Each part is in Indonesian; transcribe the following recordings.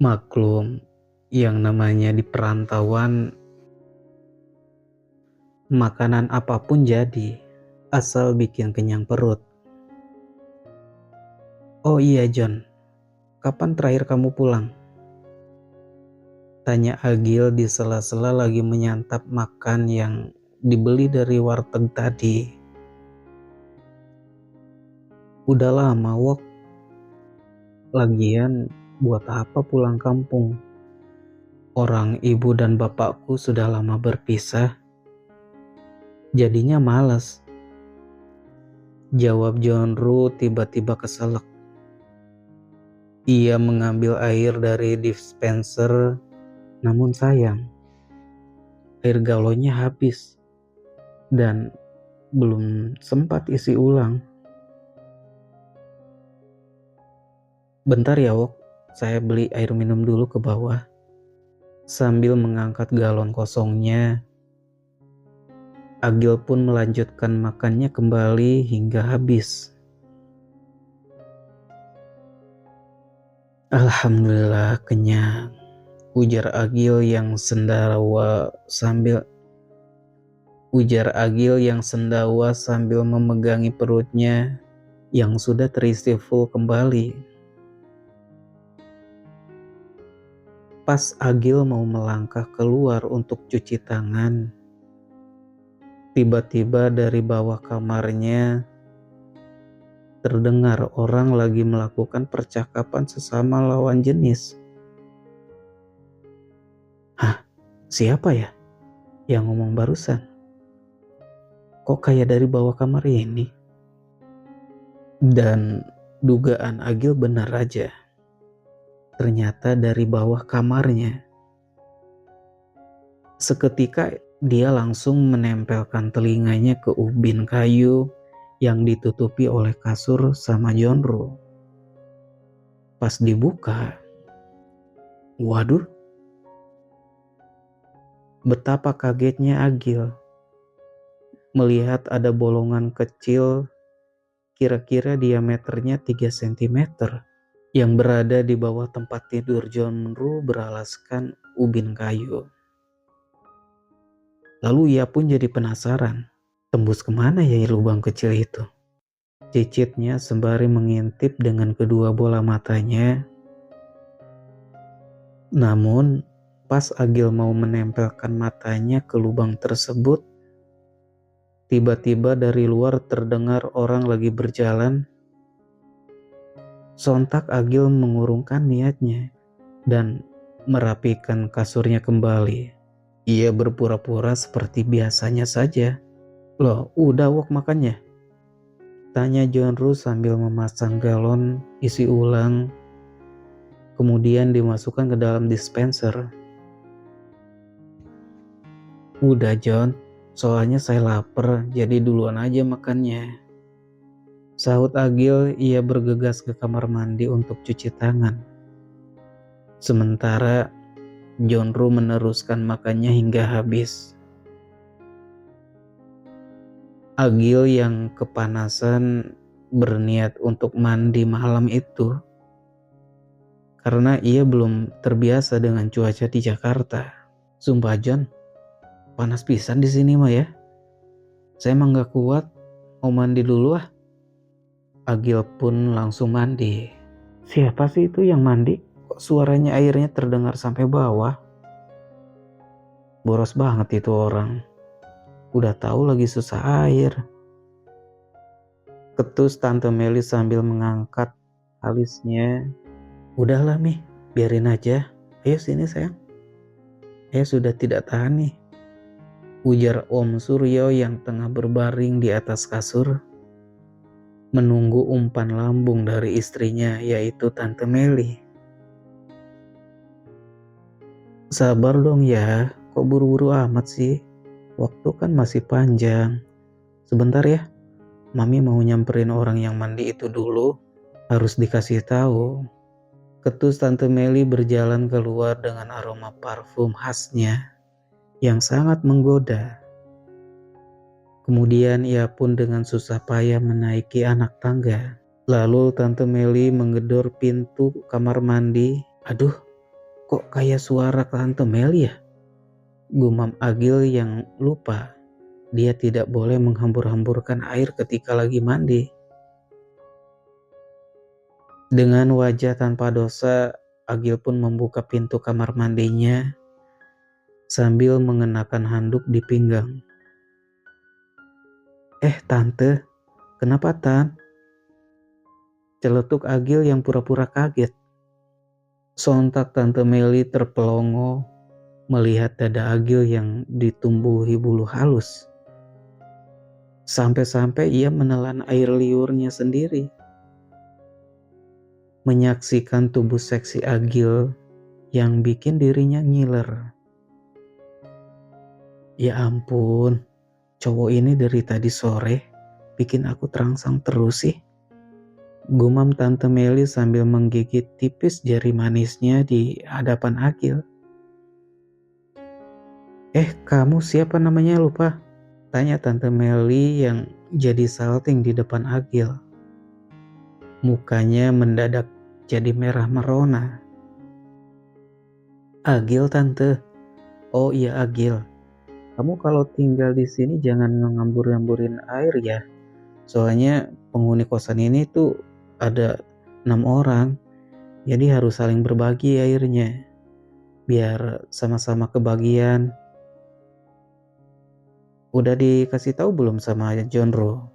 Maklum, yang namanya di perantauan, makanan apapun jadi, asal bikin kenyang perut. Oh iya John, kapan terakhir kamu pulang? Tanya Agil di sela-sela lagi menyantap makan yang dibeli dari warteg tadi. Udah lama Wok, lagian buat apa pulang kampung? Orang ibu dan bapakku sudah lama berpisah, jadinya males. Jawab John Ru tiba-tiba keselak. Ia mengambil air dari dispenser, namun sayang, air galonnya habis dan belum sempat isi ulang. Bentar ya Wok, saya beli air minum dulu ke bawah. Sambil mengangkat galon kosongnya, Agil pun melanjutkan makannya kembali hingga habis. Alhamdulillah kenyang, ujar Agil yang sendawa sambil memegangi perutnya yang sudah terisi full kembali. Pas Agil mau melangkah keluar untuk cuci tangan, tiba-tiba dari bawah kamarnya terdengar orang lagi melakukan percakapan sesama lawan jenis. Hah, siapa ya yang ngomong barusan? Kok kayak dari bawah kamar ini? Dan dugaan Agil benar aja. Ternyata dari bawah kamarnya. Seketika dia langsung menempelkan telinganya ke ubin kayu yang ditutupi oleh kasur sama jonro. Pas dibuka, waduh, betapa kagetnya Agil melihat ada bolongan kecil kira-kira diameternya 3 cm yang berada di bawah tempat tidur jonro beralaskan ubin kayu. Lalu ia pun jadi penasaran, tembus kemana ya lubang kecil itu? Cicitnya sembari mengintip dengan kedua bola matanya. Namun, pas Agil mau menempelkan matanya ke lubang tersebut, tiba-tiba dari luar terdengar orang lagi berjalan. Sontak Agil mengurungkan niatnya dan merapikan kasurnya kembali. Ia berpura-pura seperti biasanya saja. Loh, udah Wok makannya? Tanya Jonro sambil memasang galon isi ulang, kemudian dimasukkan ke dalam dispenser. Udah John, soalnya saya lapar, jadi duluan aja makannya. Sahut Agil, ia bergegas ke kamar mandi untuk cuci tangan. Sementara Jonro meneruskan makannya hingga habis. Agil yang kepanasan berniat untuk mandi malam itu karena ia belum terbiasa dengan cuaca di Jakarta. Sumpah John, panas pisan di sini mah ya. Saya emang gak kuat, mau mandi dulu ah. Agil pun langsung mandi. Siapa sih itu yang mandi? Kok suaranya airnya terdengar sampai bawah? Boros banget itu orang. Udah tahu lagi susah air. Ketus Tante Meli sambil mengangkat alisnya. Udahlah Mi, biarin aja. Ayo sini sayang. Sudah tidak tahan nih. Ujar Om Suryo yang tengah berbaring di atas kasur. Menunggu umpan lambung dari istrinya yaitu Tante Meli. Sabar dong ya, kok buru-buru amat sih? Waktu kan masih panjang. Sebentar ya, Mami mau nyamperin orang yang mandi itu dulu. Harus dikasih tahu. Ketus Tante Meli berjalan keluar dengan aroma parfum khasnya yang sangat menggoda. Kemudian ia pun dengan susah payah menaiki anak tangga. Lalu Tante Meli menggedor pintu kamar mandi. Aduh, Kok kayak suara Tante Meli ya? Gumam Agil yang lupa dia tidak boleh menghambur-hamburkan air ketika lagi mandi. Dengan wajah tanpa dosa, Agil pun membuka pintu kamar mandinya sambil mengenakan handuk di pinggang. Tante, kenapa Tan? Celetuk Agil yang pura-pura kaget. Sontak Tante Meli terpelongo melihat dada Agil yang ditumbuhi bulu halus. Sampai-sampai ia menelan air liurnya sendiri. Menyaksikan tubuh seksi Agil yang bikin dirinya ngiler. Ya ampun, cowok ini dari tadi sore bikin aku terangsang terus sih. Gumam Tante Meli sambil menggigit tipis jari manisnya di hadapan Agil. Kamu siapa namanya lupa? Tanya Tante Meli yang jadi salting di depan Agil. Mukanya mendadak jadi merah merona. Agil Tante. Oh iya Agil. Kamu kalau tinggal di sini jangan ngambur-ngamburin air ya. Soalnya penghuni kosan ini tuh ada 6 orang. Jadi harus saling berbagi airnya. Biar sama-sama kebagian. Udah dikasih tahu belum sama Jonro?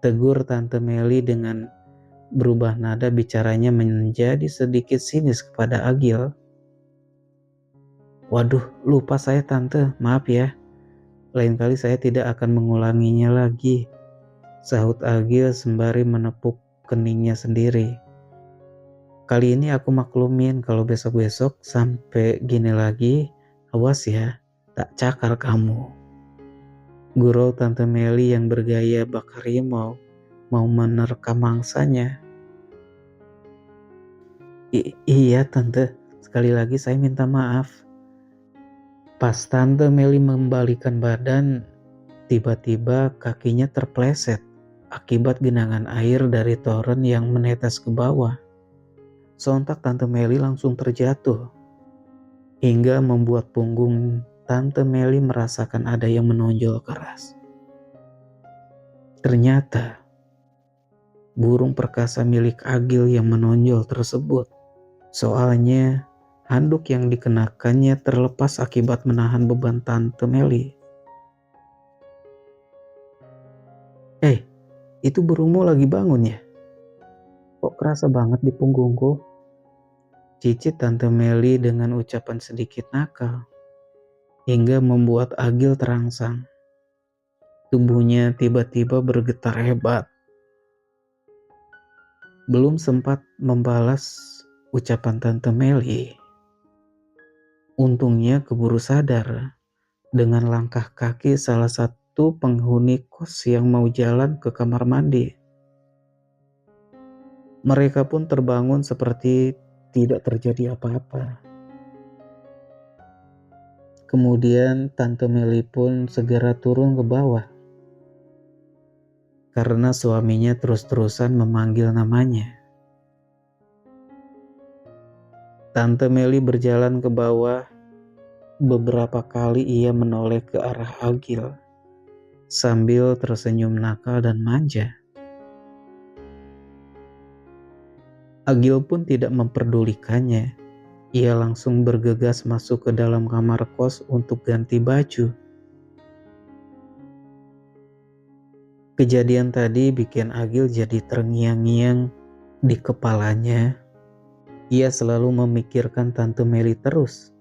Tegur Tante Meli dengan berubah nada bicaranya menjadi sedikit sinis kepada Agil. Waduh, lupa saya Tante, maaf ya. Lain kali saya tidak akan mengulanginya lagi. Sahut Agil sembari menepuk keningnya sendiri. Kali ini aku maklumin kalau besok-besok sampai gini lagi, awas ya, tak cakar kamu. Gurau Tante Meli yang bergaya bak harimau mau menerkam mangsanya. Iya Tante, sekali lagi saya minta maaf. Pas Tante Meli membalikan badan, tiba-tiba kakinya terpleset akibat genangan air dari toren yang menetes ke bawah. Sontak Tante Meli langsung terjatuh, hingga membuat punggung Tante Meli merasakan ada yang menonjol keras. Ternyata burung perkasa milik Agil yang menonjol tersebut. Soalnya handuk yang dikenakannya terlepas akibat menahan beban Tante Meli. Itu burungmu lagi bangun ya? Kok kerasa banget di punggungku? Cicit Tante Meli dengan ucapan sedikit nakal, hingga membuat Agil terangsang. Tubuhnya tiba-tiba bergetar hebat. Belum sempat membalas ucapan Tante Meli, untungnya keburu sadar dengan langkah kaki salah satu penghuni kos yang mau jalan ke kamar mandi. Mereka pun terbangun seperti tidak terjadi apa-apa. Kemudian Tante Meli pun segera turun ke bawah karena suaminya terus-terusan memanggil namanya. Tante Meli berjalan ke bawah. Beberapa kali ia menoleh ke arah Agil sambil tersenyum nakal dan manja. Agil pun tidak memperdulikannya. Ia langsung bergegas masuk ke dalam kamar kos untuk ganti baju. Kejadian tadi bikin Agil jadi terngiang-ngiang di kepalanya. Ia selalu memikirkan Tante Meli terus.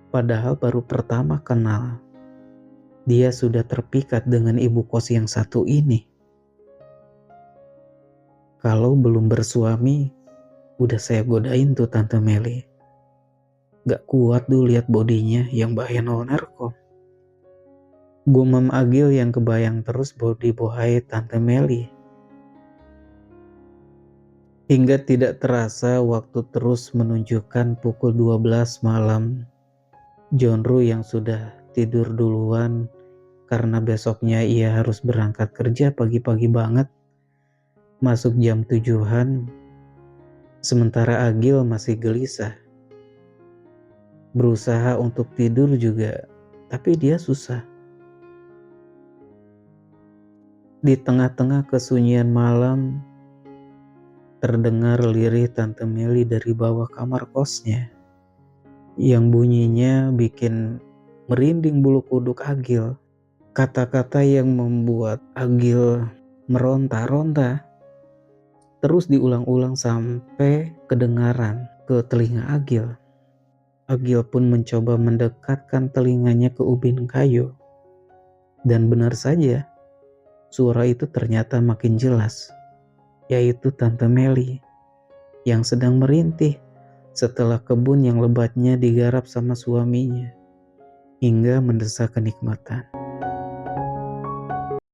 Padahal baru pertama kenal, dia sudah terpikat dengan ibu kos yang satu ini. Kalau belum bersuami, udah saya godain tuh Tante Meli. Gak kuat tuh lihat bodinya yang bahaya narko. Gumam Agil yang kebayang terus body bohai Tante Meli. Hingga tidak terasa waktu terus menunjukkan pukul 12 malam. Jonro yang sudah tidur duluan karena besoknya ia harus berangkat kerja pagi-pagi banget, masuk jam 7-an, sementara Agil masih gelisah. berusaha untuk tidur juga, tapi dia susah. Di tengah-tengah kesunyian malam, terdengar lirih Tante Meli dari bawah kamar kosnya, yang bunyinya bikin merinding bulu kuduk Agil. Kata-kata yang membuat Agil meronta-ronta terus diulang-ulang sampai kedengaran ke telinga Agil. Agil pun mencoba mendekatkan telinganya ke ubin kayu. Dan benar saja, suara itu ternyata makin jelas, yaitu Tante Meli yang sedang merintih setelah kebun yang lebatnya digarap sama suaminya hingga mendesak kenikmatan.